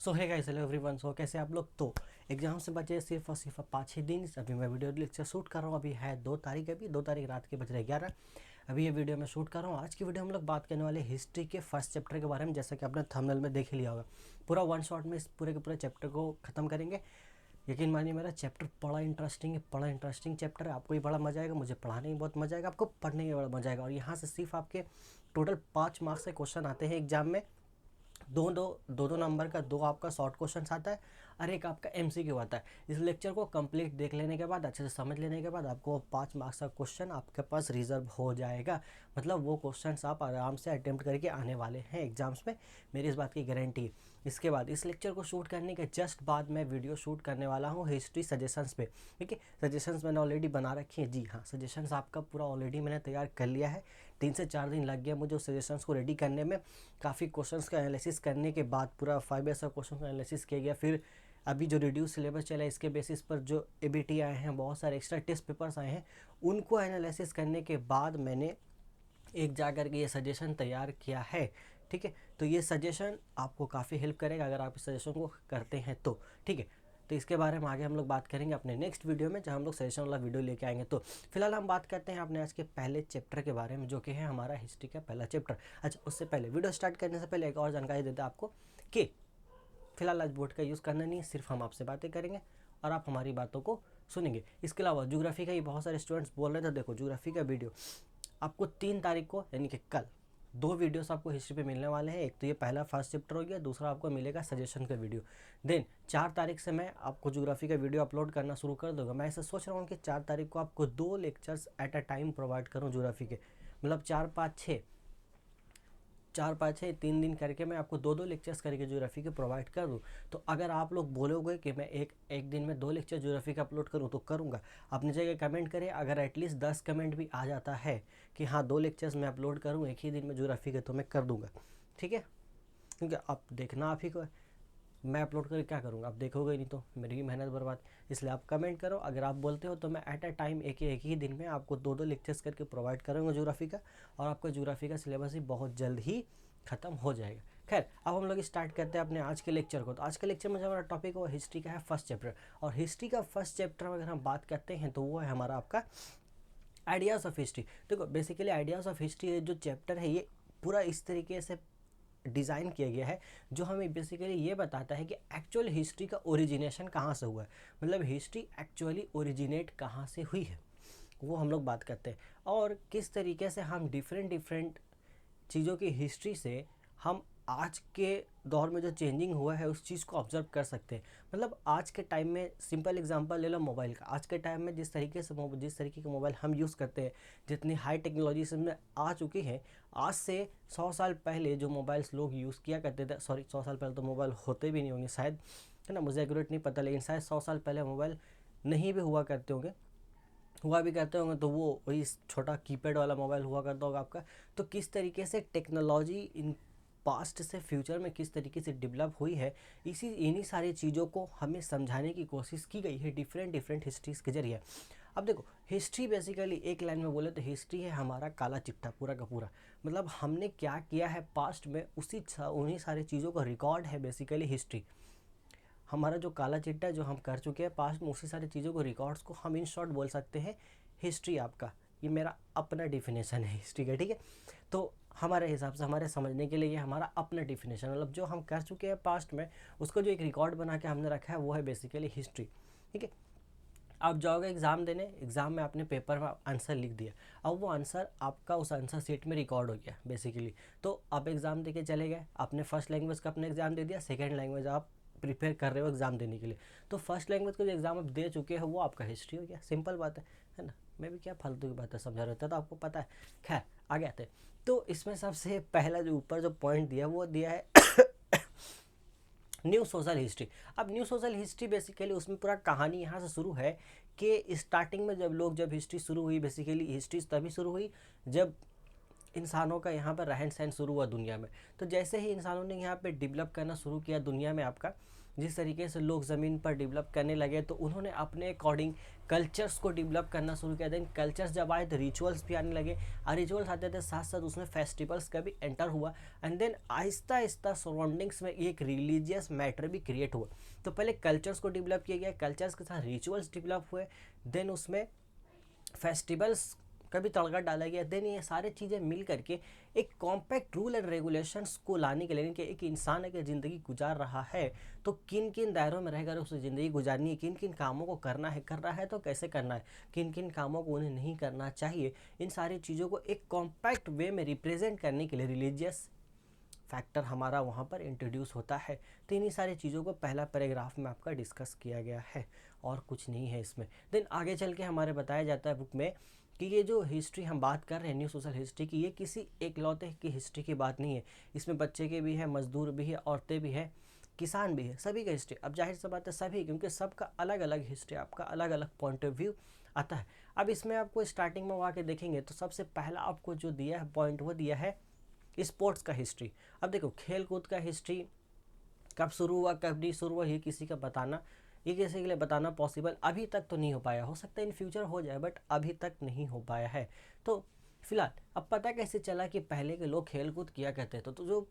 सो है guys, hello everyone. सो कैसे आप लोग? तो एग्जाम से बचे सिर्फ और सिर्फ 5 ही दिन। अभी मैं वीडियो लेक्चर शूट कर रहा हूँ। अभी है 2 तारीख, अभी 2 तारीख रात के बज रहे 11। अभी ये वीडियो मैं शूट कर रहा हूँ। आज की वीडियो हम लोग बात करने वाले हिस्ट्री के फर्स्ट चैप्टर के बारे में, जैसा कि आपने थंबनेल में देख ही लिया होगा। पूरा वन शॉट में इस पूरे के पूरे चैप्टर को खत्म करेंगे। यकीन मानिए मेरा चैप्टर बड़ा इंटरेस्टिंग है, बड़ा इंटरेस्टिंग चैप्टर है। आपको भी बड़ा मजा आएगा, मुझे पढ़ाने में बहुत मजा आएगा, आपको पढ़ने में बड़ा मजा आएगा। और यहाँ से सिर्फ आपके टोटल 5 मार्क्स के क्वेश्चन आते हैं एग्जाम में। दो नंबर का 2 आपका शॉर्ट क्वेश्चन आता है और एक आपका एमसीक्यू आता है। इस लेक्चर को कंप्लीट देख लेने के बाद, अच्छे से समझ लेने के बाद, आपको 5 मार्क्स का क्वेश्चन आपके पास रिजर्व हो जाएगा। मतलब वो क्वेश्चंस आप आराम से अटेम्प्ट करके आने वाले हैं एग्जाम्स में, मेरी इस बात की गारंटी है। इसके बाद इस लेक्चर को शूट करने के जस्ट बाद मैं वीडियो शूट करने वाला हूँ हिस्ट्री सजेशंस पे। ठीक है, सजेशंस मैंने ऑलरेडी बना रखी है। जी हाँ, सजेशंस आपका पूरा ऑलरेडी मैंने तैयार कर लिया है। 3 से 4 दिन लग गया मुझे उस सजेशंस को रेडी करने में। काफ़ी क्वेश्चंस का एनालिसिस करने के बाद पूरा 5 ईयर्स का क्वेश्चन का एनालिसिस किया गया। फिर अभी जो रिड्यूस सिलेबस चला है इसके बेसिस पर जो एबीटी आए हैं, बहुत सारे एक्स्ट्रा टेस्ट पेपर्स आए हैं, उनको एनालिसिस करने के बाद मैंने एक जा करके ये सजेशन तैयार किया है। ठीक है, तो ये सजेशन आपको काफ़ी हेल्प करेगा अगर आप इस सजेशन को करते हैं तो। ठीक है, तो इसके बारे में आगे हम लोग बात करेंगे अपने नेक्स्ट वीडियो में, जहाँ हम लोग सजेशन वाला वीडियो लेके आएंगे। तो फिलहाल हम बात करते हैं अपने आज के पहले चैप्टर के बारे में, जो कि है हमारा हिस्ट्री का पहला चैप्टर। अच्छा, उससे पहले वीडियो स्टार्ट करने से पहले एक और जानकारी देते हैं आपको कि फिलहाल आज बोर्ड का यूज़ करना नहीं है, सिर्फ हम आपसे बातें करेंगे और आप हमारी बातों को सुनेंगे। इसके अलावा ज्योग्राफी का ही बहुत सारे स्टूडेंट्स बोल रहे थे, देखो ज्योग्राफी का वीडियो आपको 3 तारीख को यानी कि कल 2 वीडियोस आपको हिस्ट्री पे मिलने वाले हैं। एक तो ये पहला फर्स्ट चैप्टर हो गया, दूसरा आपको मिलेगा सजेशन का वीडियो। देन 4 तारीख से मैं आपको ज्योग्राफी का वीडियो अपलोड करना शुरू कर दूंगा। मैं ऐसा सोच रहा हूँ कि 4 तारीख को आपको 2 lectures at a time provide करूँ ज्योग्राफी के। मतलब 4 5 6 3 दिन करके मैं आपको 2 लेक्चर्स करके ज्योग्राफी के प्रोवाइड कर दूँ। तो अगर आप लोग बोलोगे कि मैं एक दिन में 2 लेक्चर ज्योग्राफी का अपलोड करूँ तो करूँगा। अपनी जगह कमेंट करें, अगर एटलीस्ट 10 कमेंट भी आ जाता है कि हाँ 2 लेक्चर्स मैं अपलोड करूँ एक ही दिन में ज्योग्राफी के, तो मैं कर दूँगा। ठीक है, क्योंकि आप देखना आप ही को है, मैं अपलोड करके क्या करूँगा, आप देखोगे नहीं तो मेरी भी मेहनत बर्बाद। इसलिए आप कमेंट करो, अगर आप बोलते हो तो मैं एट अ टाइम एक ही दिन में आपको 2 लेक्चर्स करके प्रोवाइड करूँगा ज्योग्राफी का, और आपका ज्योग्राफी का सिलेबस ही बहुत जल्द ही ख़त्म हो जाएगा। खैर, अब हम लोग स्टार्ट करते हैं अपने आज के लेक्चर को। तो आज के लेक्चर में जो हमारा टॉपिक वो हिस्ट्री का है फर्स्ट चैप्टर। और हिस्ट्री का फर्स्ट चैप्टर में अगर हम बात करते हैं तो वो है हमारा आपका आइडियाज़ ऑफ हिस्ट्री। देखो बेसिकली आइडियाज़ ऑफ हिस्ट्री जो चैप्टर है ये पूरा इस तरीके से डिज़ाइन किया गया है जो हमें बेसिकली ये बताता है कि एक्चुअल हिस्ट्री का ओरिजिनेशन कहाँ से हुआ है। मतलब हिस्ट्री एक्चुअली ओरिजिनेट कहाँ से हुई है वो हम लोग बात करते हैं, और किस तरीके से हम डिफरेंट डिफरेंट चीज़ों की हिस्ट्री से हम आज के दौर में जो चेंजिंग हुआ है उस चीज़ को ऑब्जर्व कर सकते हैं। मतलब आज के टाइम में सिंपल एग्जांपल ले लो मोबाइल का। आज के टाइम में जिस तरीके के मोबाइल हम यूज़ करते हैं, जितनी हाई टेक्नोलॉजी इसमें आ चुकी है, आज से 100 साल पहले जो मोबाइल्स लोग यूज़ किया करते थे, सॉरी 100 साल पहले तो मोबाइल होते भी नहीं होंगे शायद, है ना, मुझे एक्यूरेट नहीं पता, लेकिन शायद 100 साल पहले मोबाइल नहीं भी हुआ करते होंगे। हुआ भी करते होंगे तो वो वही छोटा कीपैड वाला मोबाइल हुआ करता होगा आपका। तो किस तरीके से टेक्नोलॉजी इन पास्ट से फ्यूचर में किस तरीके से डेवलप हुई है, इन्हीं सारी चीज़ों को हमें समझाने की कोशिश की गई है डिफरेंट डिफरेंट हिस्ट्रीज़ के जरिए। अब देखो हिस्ट्री बेसिकली एक लाइन में बोले तो हिस्ट्री है हमारा काला चिट्ठा पूरा का पूरा। मतलब हमने क्या किया है पास्ट में उन्हीं सारी चीज़ों का रिकॉर्ड है बेसिकली हिस्ट्री। हमारा जो काला चिट्टा जो हम कर चुके हैं पास्ट में, उसी सारी चीज़ों को रिकॉर्ड्स को हम इन शॉर्ट बोल सकते हैं हिस्ट्री आपका। ये मेरा अपना डिफिनेशन है हिस्ट्री का। ठीक है, तो हमारे हिसाब से हमारे समझने के लिए ये हमारा अपना डिफिनेशन, मतलब जो हम कर चुके हैं पास्ट में उसको जो एक रिकॉर्ड बना के हमने रखा है वो है बेसिकली हिस्ट्री। ठीक है, आप जाओगे एग्ज़ाम देने, एग्ज़ाम में आपने पेपर में आंसर लिख दिया, अब वो आंसर आपका उस आंसर सीट में रिकॉर्ड हो गया बेसिकली। तो आप एग्ज़ाम दे के चले गए, आपने फर्स्ट लैंग्वेज का अपना एग्ज़ाम दे दिया, सेकेंड लैंग्वेज आप प्रिपेयर कर रहे हो एग्ज़ाम देने के लिए, तो फर्स्ट लैंग्वेज का जो एग्ज़ाम आप दे चुके हो वो आपका हिस्ट्री हो गया। सिंपल बात है ना, मैं भी क्या फालतू की बातें समझा रहा था, तो आपको पता है। खैर आगे आते हैं। तो इसमें सबसे पहला जो ऊपर जो पॉइंट दिया वो दिया है न्यू सोशल हिस्ट्री। अब न्यू सोशल हिस्ट्री बेसिकली उसमें पूरा कहानी यहाँ से शुरू है कि स्टार्टिंग में जब हिस्ट्री शुरू हुई, बेसिकली हिस्ट्री तभी शुरू हुई जब इंसानों का यहाँ पर रहन सहन शुरू हुआ दुनिया में। तो जैसे ही इंसानों ने यहाँ पे डेवलप करना शुरू किया दुनिया में आपका, जिस तरीके से लोग ज़मीन पर डेवलप करने लगे तो उन्होंने अपने अकॉर्डिंग कल्चर्स को डेवलप करना शुरू किया। देन कल्चर्स जब आए तो रिचुअल्स भी आने लगे, और रिचुअल्स आते थे साथ साथ उसमें फेस्टिवल्स का भी एंटर हुआ। And then Aahista Aahista surroundings में एक रिलीजियस मैटर भी क्रिएट हुआ। तो पहले कल्चर्स को डेवलप किया गया, कल्चर्स के साथ रिचुअल्स डेवलप हुए, देन उसमें फेस्टिवल्स का भी तड़का डाला गया। देन ये सारी चीज़ें मिल करके एक कॉम्पैक्ट रूल एंड रेगुलेशंस को लाने के लिए कि एक इंसान अगर ज़िंदगी गुजार रहा है तो किन किन दायरों में रहकर उसे ज़िंदगी गुजारनी है, किन किन कामों को करना है, कर रहा है तो कैसे करना है, किन किन कामों को उन्हें नहीं करना चाहिए, इन सारी चीज़ों को एक कॉम्पैक्ट वे में रिप्रेजेंट करने के लिए रिलीजियस फैक्टर हमारा वहाँ पर इंट्रोड्यूस होता है। तो इन्हीं सारी चीज़ों को पहला पैराग्राफ में आपका डिस्कस किया गया है और कुछ नहीं है इसमें। देन आगे चल के हमारे बताया जाता है बुक में कि ये जो हिस्ट्री हम बात कर रहे हैं न्यू सोशल हिस्ट्री की, ये किसी एकलौते की हिस्ट्री की बात नहीं है। इसमें बच्चे के भी है, मजदूर भी है, औरतें भी है, किसान भी है, सभी का हिस्ट्री। अब जाहिर सी बात है सभी, क्योंकि सबका अलग अलग हिस्ट्री, आपका अलग अलग पॉइंट ऑफ व्यू आता है। अब इसमें आपको स्टार्टिंग में आके देखेंगे तो सबसे पहला आपको जो दिया है पॉइंट वो दिया है स्पोर्ट्स का हिस्ट्री। अब देखो खेल कूद का हिस्ट्री कब शुरू हुआ कब नहीं शुरू हुआ ये किसी का बताना, ये किसी के लिए बताना पॉसिबल अभी तक तो नहीं हो पाया, हो सकता है इन फ्यूचर हो जाए बट अभी तक नहीं हो पाया है। तो फिलहाल अब पता कैसे चला कि पहले के लोग खेल कूद किया करते थे, तो जो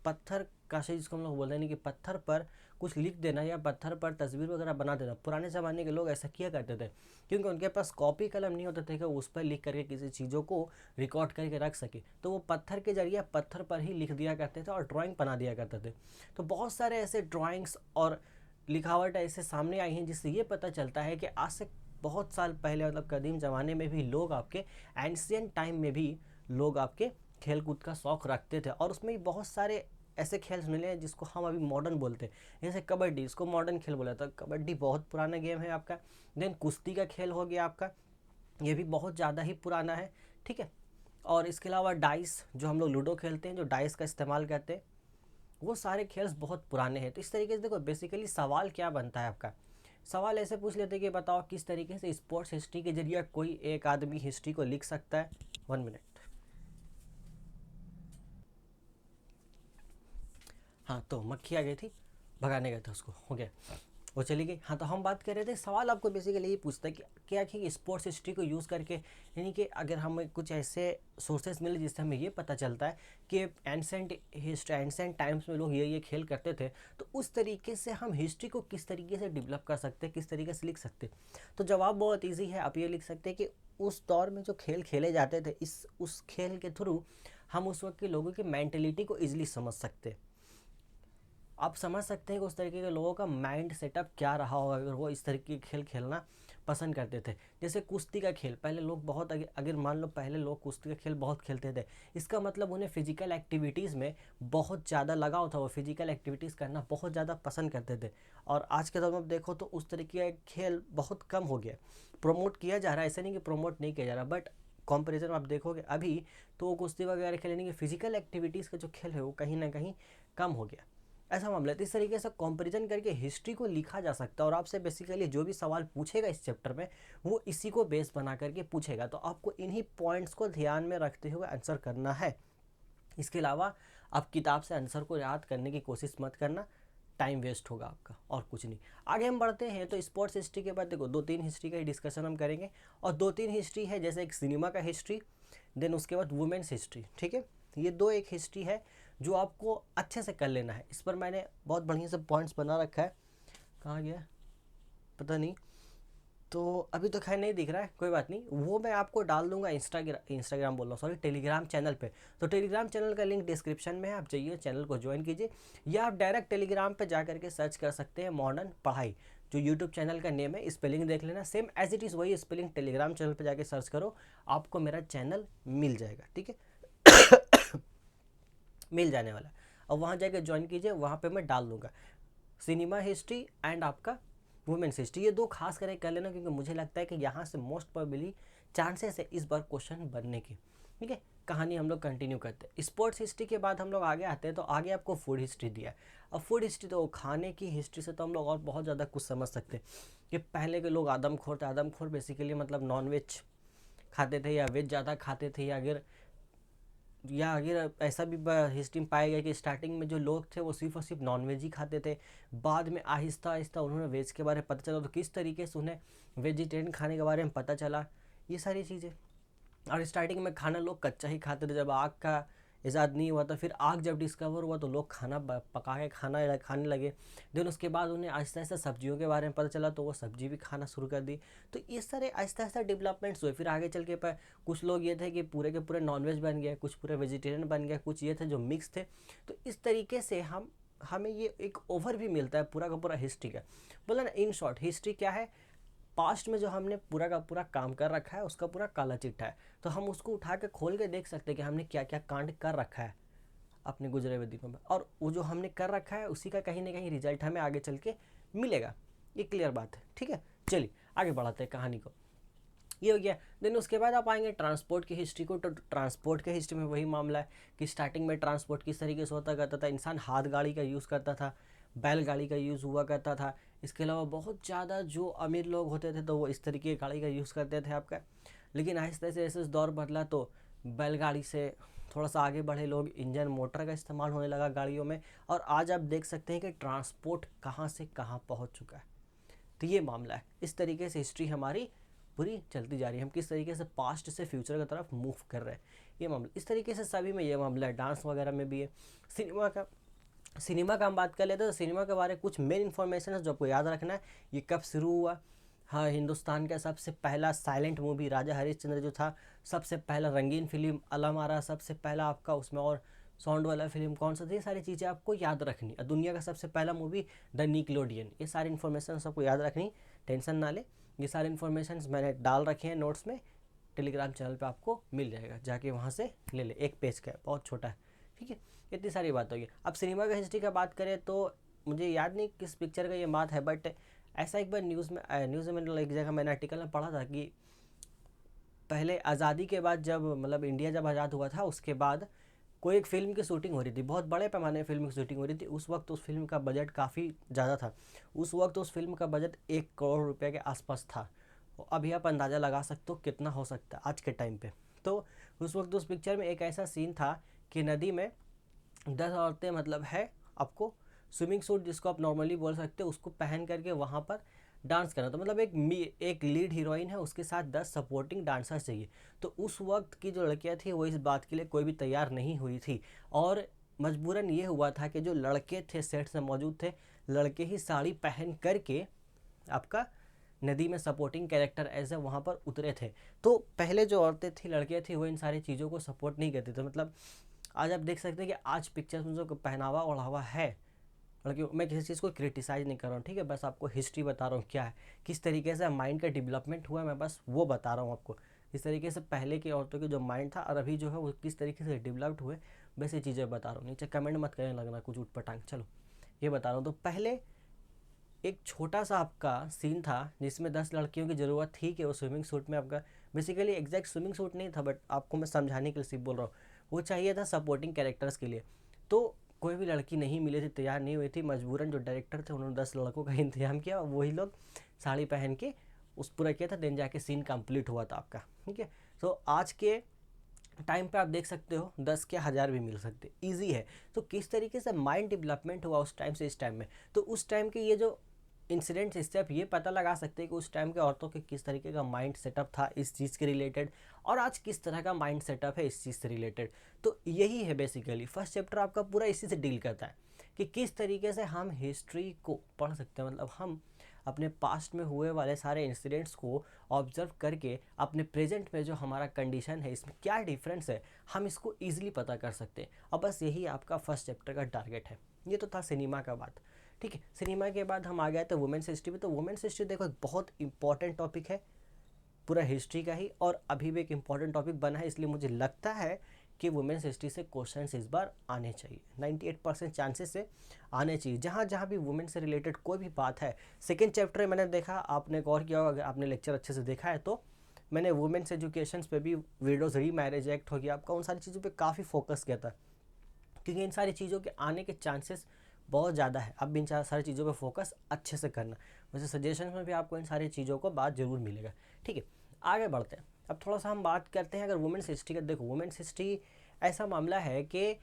पत्थर का से जिसको हम लोग बोल रहे हैं कि पत्थर पर कुछ लिख देना या पत्थर पर तस्वीर वगैरह बना देना, पुराने ज़माने के लोग ऐसा किया करते थे क्योंकि उनके पास कॉपी कलम नहीं होते थे कि उस पर लिख करके किसी चीज़ों को रिकॉर्ड करके रख सके, तो वो पत्थर के जरिए पत्थर पर ही लिख दिया करते थे और ड्राइंग बना दिया करते थे। तो बहुत सारे ऐसे ड्राइंग्स और लिखावट ऐसे सामने आई हैं जिससे ये पता चलता है कि आज से बहुत साल पहले मतलब कदीम ज़माने में भी लोग आपके एंशियंट टाइम में भी लोग आपके खेल कूद का शौक़ रखते थे, और उसमें भी बहुत सारे ऐसे खेल मिले हैं जिसको हम अभी मॉडर्न बोलते हैं। जैसे कबड्डी, इसको मॉडर्न खेल बोला था, कबड्डी बहुत पुराना गेम है आपका। देन कुश्ती का खेल हो गया आपका, ये भी बहुत ज़्यादा ही पुराना है, ठीक है। और इसके अलावा डाइस, जो हम लोग लूडो खेलते हैं, जो डाइस का इस्तेमाल करते हैं, वो सारे खेल्स बहुत पुराने हैं। तो इस तरीके से देखो बेसिकली सवाल क्या बनता है आपका, सवाल ऐसे पूछ लेते हैं कि बताओ किस तरीके से स्पोर्ट्स हिस्ट्री के जरिए कोई एक आदमी हिस्ट्री को लिख सकता है। 1 मिनट, हाँ तो मक्खी आ गई थी, भगाने गया था उसको, हो गया, वो चली गई। हाँ तो हम बात कर रहे थे, सवाल आपको बेसिकली यही पूछता है कि क्या कि स्पोर्ट्स हिस्ट्री को यूज़ करके, यानी कि अगर हमें कुछ ऐसे सोर्सेज मिले जिससे हमें ये पता चलता है कि एंसेंट टाइम्स में लोग ये खेल करते थे, तो उस तरीके से हम हिस्ट्री को किस तरीके से डेवलप कर सकते हैं, किस तरीके से लिख सकते हैं। तो जवाब बहुत ईजी है, आप ये लिख सकते हैं कि उस दौर में जो खेल खेले जाते थे उस खेल के थ्रू हम उस वक्त के लोगों की मैंटेलिटी को ईजिली समझ सकते हैं। आप समझ सकते हैं कि उस तरीके के लोगों का माइंड सेटअप क्या रहा होगा अगर वो इस तरीके के खेल खेलना पसंद करते थे। जैसे कुश्ती का खेल, पहले लोग बहुत अगर मान लो पहले लोग कुश्ती का खेल बहुत खेलते थे, इसका मतलब उन्हें फिजिकल एक्टिविटीज़ में बहुत ज़्यादा लगाव था, वो फिजिकल एक्टिविटीज़ करना बहुत ज़्यादा पसंद करते थे। और आज के दौर में देखो तो उस तरीके का खेल बहुत कम हो गया, प्रमोट किया जा रहा है, ऐसा नहीं कि प्रमोट नहीं किया जा रहा, बट कंपैरिजन में आप देखोगे अभी तो कुश्ती वगैरह खेलने की फिजिकल एक्टिविटीज़ का जो खेल है वो कहीं ना कहीं कम हो गया, ऐसा मामला है। तो इस तरीके से कंपैरिजन करके हिस्ट्री को लिखा जा सकता है, और आपसे बेसिकली जो भी सवाल पूछेगा इस चैप्टर में वो इसी को बेस बना करके पूछेगा, तो आपको इन्हीं पॉइंट्स को ध्यान में रखते हुए आंसर करना है। इसके अलावा आप किताब से आंसर को याद करने की कोशिश मत करना, टाइम वेस्ट होगा आपका और कुछ नहीं। आगे हम बढ़ते हैं तो स्पोर्ट्स हिस्ट्री के बाद देखो 2-3 हिस्ट्री का ही डिस्कशन हम करेंगे, और 2-3 हिस्ट्री है, जैसे एक सिनेमा का हिस्ट्री, देन उसके बाद वुमेन्स हिस्ट्री, ठीक है। ये दो एक हिस्ट्री है जो आपको अच्छे से कर लेना है। इस पर मैंने बहुत बढ़िया से पॉइंट्स बना रखा है, कहाँ गया पता नहीं, तो अभी तो खैर नहीं दिख रहा है, कोई बात नहीं, वो मैं आपको डाल दूंगा इंस्टाग्राम बोल रहा हूँ सॉरी, टेलीग्राम चैनल पे। तो टेलीग्राम चैनल का लिंक डिस्क्रिप्शन में है, आप जाइए चैनल को ज्वाइन कीजिए, या आप डायरेक्ट टेलीग्राम पे जा करके सर्च कर सकते हैं मॉडर्न पढ़ाई, जो यूट्यूब चैनल का नेम है, स्पेलिंग देख लेना, सेम एज इट इज़ वही स्पेलिंग, टेलीग्राम चैनल पर जाके सर्च करो, आपको मेरा चैनल मिल जाएगा, ठीक है मिल जाने वाला। और वहाँ जाकर ज्वाइन कीजिए, वहाँ पे मैं डाल दूँगा सिनेमा हिस्ट्री एंड आपका वुमेन्स हिस्ट्री, ये दो खास करके कर लेना, क्योंकि मुझे लगता है कि यहाँ से मोस्ट प्रोबेबली चांसेस है इस बार क्वेश्चन बनने के, ठीक है। कहानी हम लोग कंटिन्यू करते हैं। स्पोर्ट्स हिस्ट्री के बाद हम लोग आगे आते हैं, तो आगे आपको फूड हिस्ट्री दिया है। अब फूड हिस्ट्री तो खाने की हिस्ट्री से तो हम लोग और बहुत ज़्यादा कुछ समझ सकते हैं कि पहले के लोग आदमखोर थे, आदमखोर बेसिकली मतलब नॉन वेज खाते थे या वेज ज़्यादा खाते थे, या अगर या अगर ऐसा भी हिस्ट्री में पाया गया कि स्टार्टिंग में जो लोग थे वो सिर्फ और सिर्फ नॉन-वेज ही खाते थे, बाद में आहिस्ता-आहिस्ता उन्होंने वेज के बारे में पता चला, तो किस तरीके से उन्हें वेजिटेरियन खाने के बारे में पता चला, ये सारी चीज़ें। और स्टार्टिंग में खाना लोग कच्चा ही खाते थे, जब आग का इजाद नहीं हुआ था, फिर आग जब डिस्कवर हुआ तो लोग खाना पका के खाने लगे। देन उसके बाद उन्हें आहिस्ता आहिस्ता सब्जियों के बारे में पता चला, तो वो सब्जी भी खाना शुरू कर दी। तो इस तरह आहिस्ता आहिस्ता डेवलपमेंट्स हुए। फिर आगे चल के कुछ लोग ये थे कि पूरे के पूरे नॉनवेज बन गए, कुछ पूरे वेजिटेरियन बन गए, कुछ ये थे जो मिक्स थे। तो इस तरीके से हमें ये एक ओवर भी मिलता है पूरा का पूरा हिस्ट्री का। बोला ना, इन शॉर्ट हिस्ट्री क्या है, पास्ट में जो हमने पूरा का पूरा काम कर रखा है उसका पूरा काला चिट्ठा है। तो हम उसको उठा के खोल के देख सकते हैं कि हमने क्या क्या कांड कर रखा है अपने गुजरे हुए दिनों में, और वो जो हमने कर रखा है उसी का कहीं ना कहीं रिजल्ट हमें आगे चल के मिलेगा। ये क्लियर बात है, ठीक है। चलिए आगे बढ़ाते हैं कहानी को। ये हो गया। देन उसके बाद आप आएंगे ट्रांसपोर्ट की हिस्ट्री को। तो ट्रांसपोर्ट के हिस्ट्री में वही मामला है कि स्टार्टिंग में ट्रांसपोर्ट किस तरीके से होता करता था। इंसान हाथ गाड़ी का यूज़ करता था, बैलगाड़ी का यूज़ हुआ करता था। इसके अलावा बहुत ज़्यादा जो अमीर लोग होते थे तो वो इस तरीके की गाड़ी का यूज़ करते थे आपका। लेकिन आहिस्ता से जैसे दौर बदला तो बैलगाड़ी से थोड़ा सा आगे बढ़े लोग, इंजन मोटर का इस्तेमाल होने लगा गाड़ियों में, और आज आप देख सकते हैं कि ट्रांसपोर्ट कहाँ से कहाँ पहुँच चुका है। तो ये मामला है। इस तरीके से हिस्ट्री हमारी पूरी चलती जा रही है, हम किस तरीके से पास्ट से फ्यूचर की तरफ मूव कर रहे हैं, ये मामला। इस तरीके से सभी में ये मामला है, डांस वगैरह में भी है। सिनेमा का हम बात कर लेते हैं, तो सिनेमा के बारे में कुछ मेन इन्फॉर्मेशन है जो आपको याद रखना है। ये कब शुरू हुआ, हाँ, हिंदुस्तान का सबसे पहला साइलेंट मूवी राजा हरिश्चंद्र जो था, सबसे पहला रंगीन फिल्म अलम आरा, सबसे पहला आपका उसमें और साउंड वाला फिल्म कौन सा था, ये सारी चीज़ें आपको याद रखनी। दुनिया का सबसे पहला मूवी द निकलोडियन, ये सारी इन्फॉर्मेशन सबको याद रखनी, टेंशन ना ले। ये सारे इन्फॉर्मेशन मैंने डाल रखे हैं नोट्स में, टेलीग्राम चैनल पे आपको मिल जाएगा, जाके वहाँ से ले ले। एक पेज का है, बहुत छोटा है, ठीक है। इतनी सारी बात होगी। अब सिनेमा का हिस्ट्री का बात करें तो मुझे याद नहीं किस पिक्चर का ये बात है, बट ऐसा एक बार न्यूज़ में एक जगह मैंने आर्टिकल में पढ़ा था कि पहले आज़ादी के बाद, जब मतलब इंडिया जब आज़ाद हुआ था उसके बाद कोई एक फ़िल्म की शूटिंग हो रही थी, बहुत बड़े पैमाने फिल्म की शूटिंग हो रही थी। उस वक्त उस फिल्म का बजट काफ़ी ज़्यादा था। उस वक्त उस फिल्म का बजट 1 करोड़ रुपए के आसपास था। अभी आप अंदाज़ा लगा सकते हो कितना हो सकता है आज के टाइम पे। तो उस वक्त उस पिक्चर में एक ऐसा सीन था कि नदी में 10 औरतें, मतलब है आपको स्विमिंग सूट जिसको आप नॉर्मली बोल सकते हो, उसको पहन करके वहाँ पर डांस करना। तो मतलब एक लीड हीरोइन है, उसके साथ 10 सपोर्टिंग डांसर्स चाहिए। तो उस वक्त की जो लड़कियाँ थी वो इस बात के लिए कोई भी तैयार नहीं हुई थी, और मजबूरन ये हुआ था कि जो लड़के थे सेट्स में मौजूद थे, लड़के ही साड़ी पहन करके आपका नदी में सपोर्टिंग कैरेक्टर ऐसे वहाँ पर उतरे थे। तो पहले जो औरतें थी, लड़कियाँ थी, वो इन सारी चीज़ों को सपोर्ट नहीं करते थे। मतलब आज आप देख सकते हैं कि आज पिक्चर्स में जो पहनावा ओढ़ावा है लड़कियों, मैं किसी चीज़ को क्रिटिसाइज नहीं कर रहा हूँ, ठीक है, बस आपको हिस्ट्री बता रहा हूँ क्या है, किस तरीके से माइंड का डेवलपमेंट हुआ है, मैं बस वो बता रहा हूँ आपको। इस तरीके से पहले की औरतों के जो माइंड था और अभी जो है वो किस तरीके से डेवलप्ड हुए, वैसे चीज़ें बता रहा हूँ। नीचे कमेंट मत करने लगना कुछ उठपटांग, चलो ये बता रहा हूँ। तो पहले एक छोटा सा आपका सीन था जिसमें 10 लड़कियों की ज़रूरत थी कि वो स्विमिंग सूट में, आपका बेसिकली एग्जैक्ट स्विमिंग सूट नहीं था बट आपको मैं समझाने के लिए सिर्फ बोल रहा हूँ, वो चाहिए था सपोर्टिंग कैरेक्टर्स के लिए। तो कोई भी लड़की नहीं मिली थी, तैयार नहीं हुई थी, मजबूरन जो डायरेक्टर थे उन्होंने 10 लड़कों का इंतजाम किया, वही लोग साड़ी पहन के उस पूरा किया था, देन जाके सीन कंप्लीट हुआ था आपका, ठीक है। तो आज के टाइम पे आप देख सकते हो 10 के 1000 भी मिल सकते, ईजी है। तो किस तरीके से माइंड डेवलपमेंट हुआ उस टाइम से इस टाइम में, तो उस टाइम के ये जो इंसिडेंट्स, इससे आप ये पता लगा सकते हैं कि उस टाइम के औरतों के किस तरीके का माइंड सेटअप था इस चीज़ के रिलेटेड, और आज किस तरह का माइंड सेटअप है इस चीज़ से रिलेटेड। तो यही है बेसिकली, फर्स्ट चैप्टर आपका पूरा इसी से डील करता है कि किस तरीके से हम हिस्ट्री को पढ़ सकते हैं। मतलब हम अपने पास्ट में हुए वाले सारे इंसिडेंट्स को ऑब्जर्व करके अपने प्रेजेंट में जो हमारा कंडीशन है इसमें क्या डिफरेंस है, हम इसको ईजिली पता कर सकते हैं। और बस यही आपका फर्स्ट चैप्टर का टारगेट है। ये तो था सिनेमा का बात, ठीक है। सिनेमा के बाद हम आ गए थे वुमेन्स हिस्ट्री में। तो वुमेन्स हिस्ट्री देखो एक बहुत इंपॉर्टेंट टॉपिक है पूरा हिस्ट्री का ही, और अभी भी एक इम्पॉर्टेंट टॉपिक बना है, इसलिए मुझे लगता है कि वुमेन्स हिस्ट्री से क्वेश्चन इस बार आने चाहिए। 98% चांसेस से आने चाहिए। जहाँ जहाँ भी वुमेन से रिलेटेड कोई भी बात है, सेकेंड चैप्टर मैंने देखा, आपने गौर किया होगा, अगर आपने लेक्चर अच्छे से देखा है तो मैंने वुमेन्स एजुकेशन पे भी वीडियोज़, री मैरिज एक्ट हो गया आपका, उन सारी चीज़ों पर काफ़ी फोकस किया था, क्योंकि इन सारी चीज़ों के आने के चांसेस बहुत ज़्यादा है। अब इन सारी चीज़ों पे फोकस अच्छे से करना, वैसे सजेशन में भी आपको इन सारी चीज़ों को बात ज़रूर मिलेगा, ठीक है। आगे बढ़ते हैं। अब थोड़ा सा हम बात करते हैं अगर वुमेन्स हिस्ट्री का। देखो वुमेन्स हिस्ट्री ऐसा मामला है कि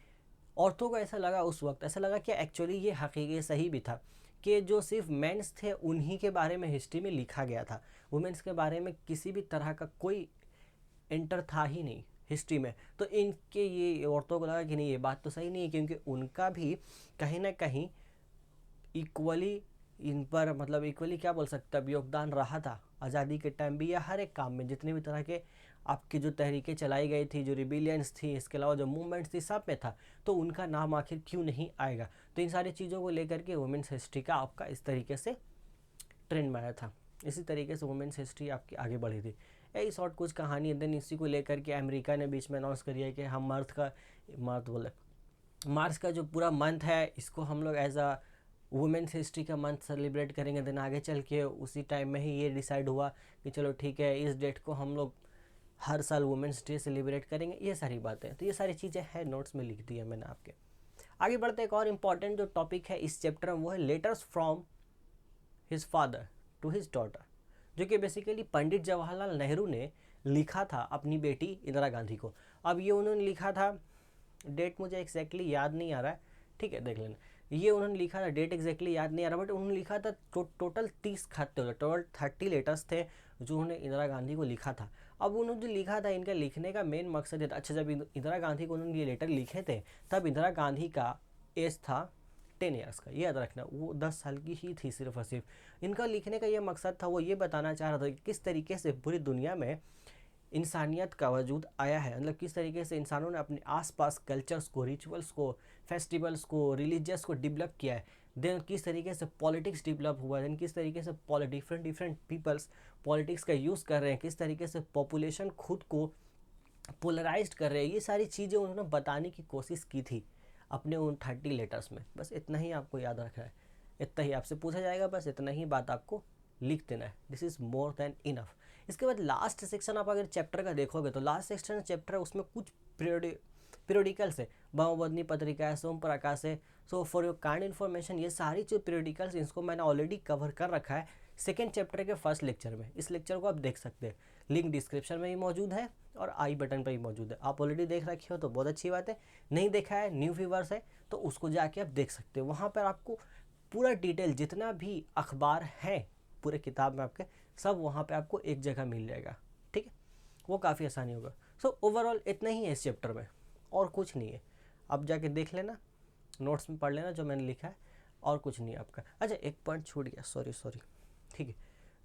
औरतों को ऐसा लगा, उस वक्त ऐसा लगा कि एक्चुअली ये हकीकी सही भी था कि जो सिर्फ मेंस थे उन्हीं के बारे में हिस्ट्री में लिखा गया था, वुमेन्स के बारे में किसी भी तरह का कोई एंटर था ही नहीं हिस्ट्री में। तो इनके ये औरतों को लगा कि नहीं, ये बात तो सही नहीं है, क्योंकि उनका भी कहीं ना कहीं इक्वली इन पर, मतलब इक्वली क्या बोल सकते अब, योगदान रहा था आज़ादी के टाइम भी या हर एक काम में, जितने भी तरह के आपकी जो तहरीकें चलाई गई थी, जो रिबिलियंस थी, इसके अलावा जो मूवमेंट्स थी, सब में था। तो उनका नाम आखिर क्यों नहीं आएगा। तो इन सारी चीज़ों को लेकर के वुमेंस हिस्ट्री का आपका इस तरीके से ट्रेंड में आया था। इसी तरीके से वुमेन्स हिस्ट्री आपकी आगे बढ़ी थी। यही शॉर्ट कुछ कहानी है। देन इसी को लेकर के अमेरिका ने बीच में अनाउंस करिए कि हम मार्च का जो पूरा मंथ है इसको हम लोग एज अ वुमेन्स हिस्ट्री का मंथ सेलिब्रेट करेंगे। देन आगे चल के उसी टाइम में ही ये डिसाइड हुआ कि चलो ठीक है, इस डेट को हम लोग हर साल वुमेन्स डे सेलिब्रेट करेंगे। ये सारी बातें, तो ये सारी चीज़ें हैं, नोट्स में लिख दी है मैंने आपके। आगे बढ़ते एक और इम्पॉर्टेंट जो टॉपिक है इस चैप्टर में, वो है letters from his father to his daughter, जो कि बेसिकली पंडित जवाहरलाल नेहरू ने लिखा था अपनी बेटी इंदिरा गांधी को। अब ये उन्होंने लिखा था, डेट मुझे एग्जैक्टली याद नहीं आ रहा है, ठीक है देख लेना। ये उन्होंने लिखा था, डेट एग्जैक्टली याद नहीं आ रहा, बट उन्होंने लिखा था टोटल 30 खत थे, टोटल 30 लेटर्स थे जो उन्होंने इंदिरा गांधी को लिखा था। अब उन्होंने जो लिखा था, इनका लिखने का मेन मकसद ये था, अच्छा जब इंदिरा गांधी को उन्होंने ये लेटर लिखे थे तब इंदिरा गांधी का एज था 10 ईयर्स का, ये याद रखना, वो 10 साल की ही थी सिर्फ और सिर्फ। इनका लिखने का ये मकसद था, वो ये बताना चाह रहा था कि किस तरीके से पूरी दुनिया में इंसानियत का वजूद आया है, मतलब किस तरीके से इंसानों ने अपने आसपास कल्चर्स को, रिचुअल्स को, फेस्टिवल्स को, रिलीजियस को डेवलप किया है। देन किस तरीके से पॉलिटिक्स डेवलप हुआ है, देन किस तरीके से डिफरेंट पीपल्स पॉलिटिक्स का यूज़ कर रहे हैं, किस तरीके से पॉपुलेशन खुद को पोलराइज्ड कर रहे हैं। ये सारी चीज़ें उन्होंने बताने की कोशिश की थी अपने उन 30 लेटर्स में। बस इतना ही आपको याद रखना है, इतना ही आपसे पूछा जाएगा, बस इतना ही बात आपको लिख देना है। This is more than enough. इसके बाद लास्ट सेक्शन आप अगर चैप्टर का देखोगे तो लास्ट सेक्शन चैप्टर है, उसमें कुछ पीरियडिकल्स है, भवबोधिनी पत्रिका है, सोम प्रकाश है। So for your kind information, ये सारी जो पीरियडिकल्स इसको मैंने ऑलरेडी कवर कर रखा है सेकेंड चैप्टर के फर्स्ट लेक्चर में। इस लेक्चर को आप देख सकते हैं, लिंक डिस्क्रिप्शन में ही मौजूद है और आई बटन पर ही मौजूद है। आप ऑलरेडी देख रखे हो तो बहुत अच्छी बात है, नहीं देखा है, न्यू व्यूअर्स है तो उसको जाके आप देख सकते हो। वहाँ पर आपको पूरा डिटेल जितना भी अखबार है पूरे किताब में आपके, सब वहाँ पे आपको एक जगह मिल जाएगा, ठीक है, वो काफ़ी आसानी होगा। सो ओवरऑल इतना ही है इस चैप्टर में, और कुछ नहीं है। आप जाके देख लेना, नोट्स में पढ़ लेना जो मैंने लिखा है, और कुछ नहीं है आपका। अच्छा एक पॉइंट छूट गया, सॉरी, ठीक है,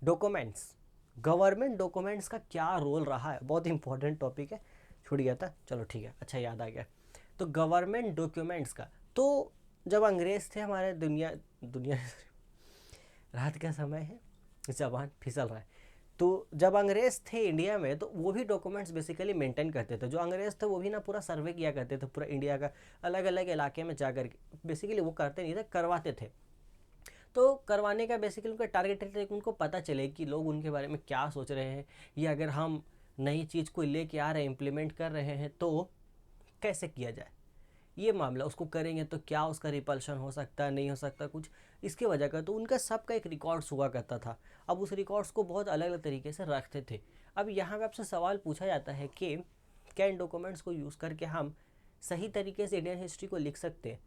डॉक्यूमेंट्स, गवर्नमेंट डॉक्यूमेंट्स का क्या रोल रहा है, बहुत इंपॉर्टेंट टॉपिक है, छूट गया था, चलो ठीक है, अच्छा याद आ गया। तो गवर्नमेंट डॉक्यूमेंट्स का, तो जब अंग्रेज़ थे हमारे दुनिया रात का समय है, जबान फिसल रहा है, तो जब अंग्रेज़ थे इंडिया में तो वो भी डॉक्यूमेंट्स बेसिकली मेंटेन करते थे। जो अंग्रेज़ थे वो भी ना पूरा सर्वे किया करते थे पूरा इंडिया का, अलग अलग इलाके में जा कर के, बेसिकली वो करते नहीं थे, करवाते थे। तो करवाने का बेसिकली उनका टारगेट था कि उनको पता चले कि लोग उनके बारे में क्या सोच रहे हैं, या अगर हम नई चीज़ को लेके आ रहे हैं, इम्प्लीमेंट कर रहे हैं तो कैसे किया जाए, ये मामला, उसको करेंगे तो क्या उसका रिपल्शन हो सकता है, नहीं हो सकता कुछ, इसके वजह का। तो उनका सबका एक रिकॉर्ड्स हुआ करता था। अब उस रिकॉर्ड्स को बहुत अलग अलग तरीके से रखते थे। अब यहाँ पे आपसे सवाल पूछा जाता है कि क्या इन डॉक्यूमेंट्स को यूज़ करके हम सही तरीके से इंडियन हिस्ट्री को लिख सकते हैं।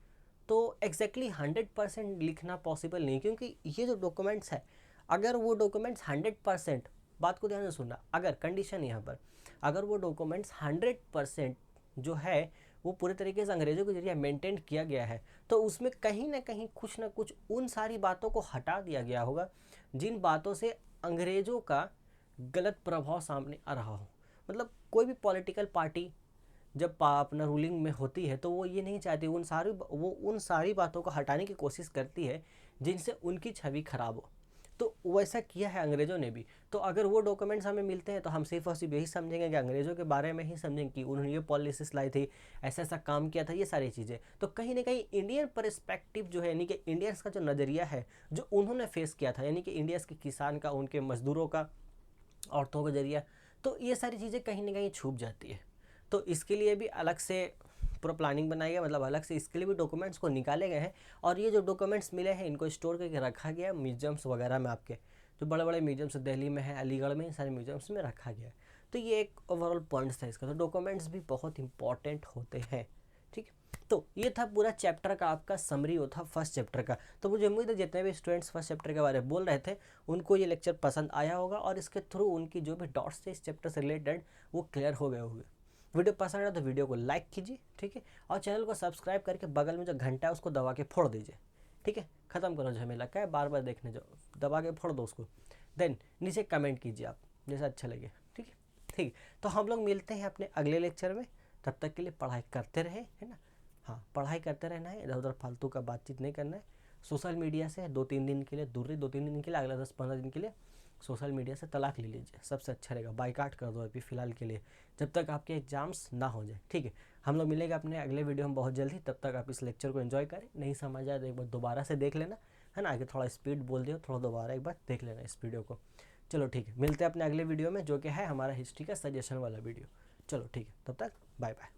तो एग्जैक्टली 100% लिखना पॉसिबल नहीं, क्योंकि ये जो डॉक्यूमेंट्स है, अगर वो डॉक्यूमेंट्स 100%, बात को ध्यान से सुनना, अगर कंडीशन यहाँ पर, अगर वो डॉक्यूमेंट्स 100% जो है वो पूरे तरीके से अंग्रेज़ों के जरिए मेंटेन किया गया है, तो उसमें कहीं ना कहीं कुछ ना कुछ उन सारी बातों को हटा दिया गया होगा जिन बातों से अंग्रेज़ों का गलत प्रभाव सामने आ रहा हो। मतलब कोई भी पॉलिटिकल पार्टी जब अपना रूलिंग में होती है तो वो ये नहीं चाहती, उन सारी बातों को हटाने की कोशिश करती है जिनसे उनकी छवि खराब हो। तो वैसा किया है अंग्रेज़ों ने भी। तो अगर वो डॉक्यूमेंट्स हमें मिलते हैं तो हम सिर्फ और सिर्फ यही समझेंगे कि अंग्रेज़ों के बारे में ही समझेंगे कि उन्होंने ये पॉलिसीज लाई थी, ऐसा ऐसा काम किया था, ये सारी चीज़ें। तो कहीं ना कहीं इंडियन पर्सपेक्टिव जो है, यानी कि इंडियंस का जो नज़रिया है जो उन्होंने फेस किया था, यानी कि इंडियंस के किसान का, उनके मजदूरों का, औरतों का जरिया, तो ये सारी चीज़ें कहीं ना कहीं छूप जाती है। तो इसके लिए भी अलग से पूरा प्लानिंग बनाई गया, मतलब अलग से इसके लिए भी डॉक्यूमेंट्स को निकाले गए हैं। और ये जो डॉक्यूमेंट्स मिले हैं इनको स्टोर करके रखा गया म्यूजियम्स वगैरह में, आपके जो बड़े बड़े म्यूजियम्स दिल्ली में है, अलीगढ़ में, सारे म्यूजियम्स में रखा गया है। तो ये एक ओवरऑल पॉइंट्स था इसका। तो डॉक्यूमेंट्स भी बहुत इंपॉर्टेंट होते हैं, ठीक। तो ये था पूरा चैप्टर का आपका समरी होता फर्स्ट चैप्टर का। तो मुझे उम्मीद है जितने भी स्टूडेंट्स फर्स्ट चैप्टर के बारे में बोल रहे थे उनको ये लेक्चर पसंद आया होगा और इसके थ्रू उनकी जो भी डाउट्स थे इस चैप्टर से रिलेटेड वो क्लियर हो गए होंगे। वीडियो पसंद आया तो वीडियो को लाइक कीजिए, ठीक है, और चैनल को सब्सक्राइब करके बगल में जो घंटा है उसको दबा के फोड़ दीजिए, ठीक है। खत्म करो झमेला, क्या है बार बार देखने जाओ, दबा के फोड़ दो उसको। देन नीचे कमेंट कीजिए आप जैसा अच्छा लगे, ठीक है। ठीक, तो हम लोग मिलते हैं अपने अगले लेक्चर में। तब तक के लिए पढ़ाई करते रहे, है ना। हाँ, पढ़ाई करते रहना है, इधर उधर फालतू का बातचीत नहीं करना है। सोशल मीडिया से 2-3 दिन के लिए दूर रही, 2-3 दिन के लिए, अगला 10-15 दिन के लिए सोशल मीडिया से तलाक ले लीजिए, सबसे अच्छा रहेगा। बाइकाट कर दो अभी फ़िलहाल के लिए, जब तक आपके एग्जाम्स ना हो जाए, ठीक है। हम लोग मिलेंगे अपने अगले वीडियो में बहुत जल्दी। तब तक आप इस लेक्चर को एंजॉय करें, नहीं समझ आए तो एक बार दोबारा से देख लेना, है ना। आगे थोड़ा स्पीड बोल दियो, थोड़ा दोबारा एक बार देख लेना इस वीडियो को। चलो ठीक है, मिलते हैं अपने अगले वीडियो में जो कि है हमारा हिस्ट्री का सजेशन वाला वीडियो। चलो ठीक है, तब तक बाय बाय।